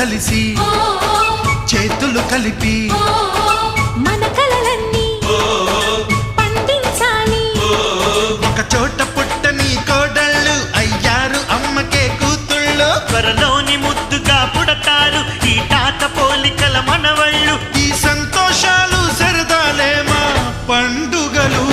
కలిసి చేతులు కలిపి మన కలలన్నీ పండించాలి. ఒక చోట పుట్టని కోడళ్ళు అయ్యారు అమ్మకే కూతుళ్ళు. త్వరలోని ముద్దుగా పుడతారు ఈ తాత పోలికల మనవళ్ళు. ఈ సంతోషాలు సరదాలే మా పండుగలు.